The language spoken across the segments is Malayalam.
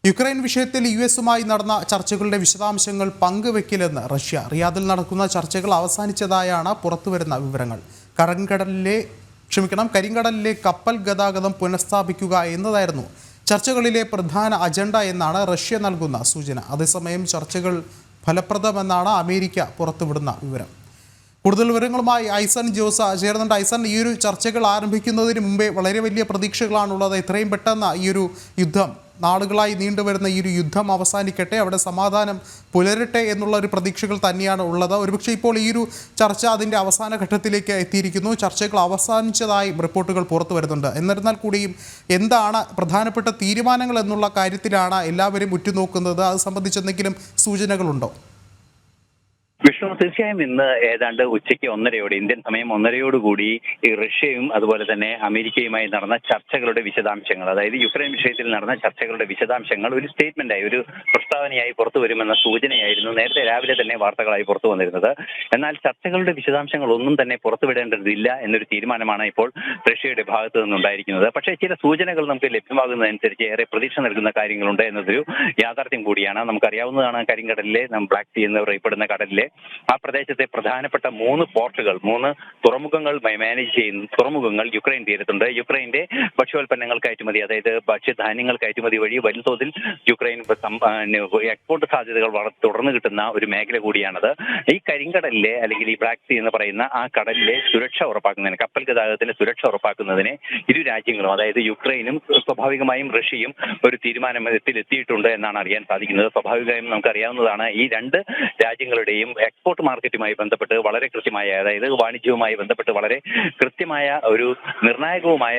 യുക്രൈൻ വിഷയത്തിൽ യുഎസുമായി നടന്ന ചർച്ചകളുടെ വിശദാംശങ്ങൾ പങ്കുവെക്കില്ലെന്ന് റഷ്യ. റിയാദിൽ നടക്കുന്ന ചർച്ചകൾ അവസാനിച്ചതായാണ് പുറത്തുവരുന്ന വിവരങ്ങൾ. കരിങ്കടലിലെ കപ്പൽ ഗതാഗതം പുനഃസ്ഥാപിക്കുക എന്നതായിരുന്നു ചർച്ചകളിലെ പ്രധാന അജണ്ട എന്നാണ് റഷ്യ നൽകുന്ന സൂചന. അതേസമയം ചർച്ചകൾ ഫലപ്രദമെന്നാണ് അമേരിക്ക പുറത്തുവിടുന്ന വിവരം. കൂടുതൽ വിവരങ്ങളുമായി ഐസൻ ജോസ് ചേർന്നുണ്ട്. ഐസൻ, ഈ ഒരു ചർച്ചകൾ ആരംഭിക്കുന്നതിന് മുമ്പേ വളരെ വലിയ പ്രതീക്ഷകളാണുള്ളത്. എത്രയും പെട്ടെന്ന് ഈ ഒരു യുദ്ധം, നാളുകളായി നീണ്ടുവരുന്ന ഈ ഒരു യുദ്ധം അവസാനിക്കട്ടെ, അവിടെ സമാധാനം പുലരട്ടെ എന്നുള്ള ഒരു പ്രതീക്ഷകൾ തന്നെയാണ് ഉള്ളത്. ഒരുപക്ഷെ ഇപ്പോൾ ഈ ഒരു ചർച്ച അതിൻ്റെ അവസാന ഘട്ടത്തിലേക്ക് എത്തിയിരിക്കുന്നു. ചർച്ചകൾ അവസാനിച്ചതായി റിപ്പോർട്ടുകൾ പുറത്തു വരുന്നുണ്ട്. എന്നിരുന്നാൽ കൂടിയും എന്താണ് പ്രധാനപ്പെട്ട തീരുമാനങ്ങൾ എന്നുള്ള കാര്യത്തിലാണ് എല്ലാവരും ഉറ്റുനോക്കുന്നത്. അത് സംബന്ധിച്ച് എന്തെങ്കിലും സൂചനകളുണ്ടോ? വിഷ്ണു, തീർച്ചയായും ഇന്ന് ഏതാണ്ട് ഉച്ചയ്ക്ക് 1:30 ഇന്ത്യൻ സമയം 1:30 ഈ റഷ്യയും അതുപോലെ തന്നെ അമേരിക്കയുമായി നടന്ന ചർച്ചകളുടെ വിശദാംശങ്ങൾ, അതായത് യുക്രൈൻ വിഷയത്തിൽ നടന്ന ചർച്ചകളുടെ വിശദാംശങ്ങൾ ഒരു സ്റ്റേറ്റ്മെന്റായി, ഒരു പ്രസ്താവനയായി പുറത്തു വരുമെന്ന സൂചനയായിരുന്നു നേരത്തെ രാവിലെ തന്നെ വാർത്തകളായി പുറത്തു വന്നിരുന്നത്. എന്നാൽ ചർച്ചകളുടെ വിശദാംശങ്ങൾ ഒന്നും തന്നെ പുറത്തുവിടേണ്ടതില്ല എന്നൊരു തീരുമാനമാണ് ഇപ്പോൾ റഷ്യയുടെ ഭാഗത്തു നിന്നുണ്ടായിരിക്കുന്നത്. പക്ഷേ ചില സൂചനകൾ നമുക്ക് ലഭ്യമാകുന്നതനുസരിച്ച് ഏറെ പ്രതീക്ഷ നൽകുന്ന കാര്യങ്ങളുണ്ട് എന്നതൊരു യാഥാർത്ഥ്യം കൂടിയാണ്. നമുക്കറിയാവുന്നതാണ്, കരിങ്കടലിലെ ബ്ലാക്ക് സീ എന്നറിയപ്പെടുന്ന കടലിലെ ആ പ്രദേശത്തെ പ്രധാനപ്പെട്ട 3 പോർട്ടുകൾ, 3 തുറമുഖങ്ങൾ മാനേജ് ചെയ്യുന്ന തുറമുഖങ്ങൾ യുക്രൈൻ തീരത്തുണ്ട്. യുക്രൈന്റെ ഭക്ഷ്യോൽപ്പന്നങ്ങൾ കയറ്റുമതി, അതായത് ഭക്ഷ്യധാന്യങ്ങൾ കയറ്റുമതി വഴി വൻതോതിൽ യുക്രൈൻ എക്സ്പോർട്ട് സാധ്യതകൾ തുടർന്ന് കിട്ടുന്ന ഒരു മേഖല കൂടിയാണത്. ഈ കരിങ്കടലിലെ അല്ലെങ്കിൽ ഈ ബ്ലാക്ക് സീ എന്ന് പറയുന്ന ആ കടലിലെ സുരക്ഷ ഉറപ്പാക്കുന്നതിന്, കപ്പൽ ഗതാഗതത്തിന്റെ സുരക്ഷ ഉറപ്പാക്കുന്നതിന് ഇരു രാജ്യങ്ങളും, അതായത് യുക്രൈനും സ്വാഭാവികമായും റഷ്യയും ഒരു തീരുമാനത്തിലെത്തിയിട്ടുണ്ട് എന്നാണ് അറിയാൻ സാധിക്കുന്നത്. സ്വാഭാവികമായും നമുക്കറിയാവുന്നതാണ്, ഈ 2 രാജ്യങ്ങളുടെയും എക്സ്പോർട്ട് മാർക്കറ്റുമായി ബന്ധപ്പെട്ട് വളരെ കൃത്യമായ, അതായത് വാണിജ്യവുമായി ബന്ധപ്പെട്ട് വളരെ കൃത്യമായ ഒരു നിർണായകവുമായ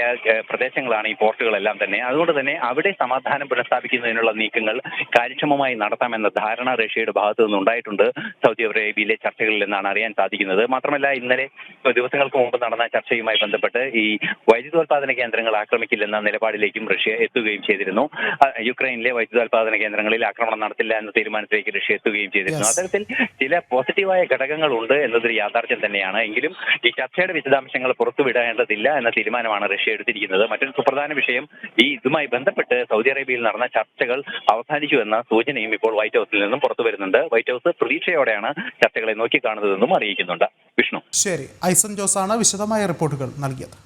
പ്രദേശങ്ങളാണ് ഈ പോർട്ടുകളെല്ലാം തന്നെ. അതുകൊണ്ട് തന്നെ അവിടെ സമാധാനം പുനഃസ്ഥാപിക്കുന്നതിനുള്ള നീക്കങ്ങൾ കാര്യക്ഷമമായി നടത്താമെന്ന ധാരണ റഷ്യയുടെ ഭാഗത്തു നിന്നുണ്ടായിട്ടുണ്ട് സൗദി അറേബ്യയിലെ ചർച്ചകളിൽ എന്നാണ് അറിയാൻ സാധിക്കുന്നത്. മാത്രമല്ല, ഇന്നലെ ദിവസങ്ങൾക്ക് മുമ്പ് നടന്ന ചർച്ചയുമായി ബന്ധപ്പെട്ട് ഈ വൈദ്യുതോൽപാദന കേന്ദ്രങ്ങൾ ആക്രമിക്കില്ലെന്ന നിലപാടിലേക്കും റഷ്യ എത്തുകയും ചെയ്തിരുന്നു. യുക്രൈനിലെ വൈദ്യുതോൽപാദന കേന്ദ്രങ്ങളിൽ ആക്രമണം നടത്തില്ല എന്ന തീരുമാനത്തിലേക്ക് റഷ്യ എത്തുകയും ചെയ്തിരുന്നു. അത്തരത്തിൽ ചില പോസിറ്റീവായ ഘടകങ്ങളുണ്ട് എന്നതൊരു യാഥാർത്ഥ്യം തന്നെയാണ്. എങ്കിലും ഈ ചർച്ചയുടെ വിശദാംശങ്ങൾ പുറത്തുവിടേണ്ടതില്ല എന്ന തീരുമാനമാണ് റഷ്യ എടുത്തിരിക്കുന്നത്. മറ്റൊരു സുപ്രധാന വിഷയം, ഇതുമായി ബന്ധപ്പെട്ട് സൗദി അറേബ്യയിൽ നടന്ന ചർച്ചകൾ അവസാനിച്ചു എന്ന സൂചനയും ഇപ്പോൾ വൈറ്റ് ഹൗസിൽ നിന്നും പുറത്തു വരുന്നുണ്ട്. വൈറ്റ് ഹൗസ് പ്രതീക്ഷയോടെയാണ് ചർച്ചകളെ നോക്കിക്കാണുന്നതെന്നും അറിയിക്കുന്നുണ്ട്. വിഷ്ണു, ശരി. ഐസൻ ജോസാണ് വിശദമായ റിപ്പോർട്ടുകൾ നൽകിയത്.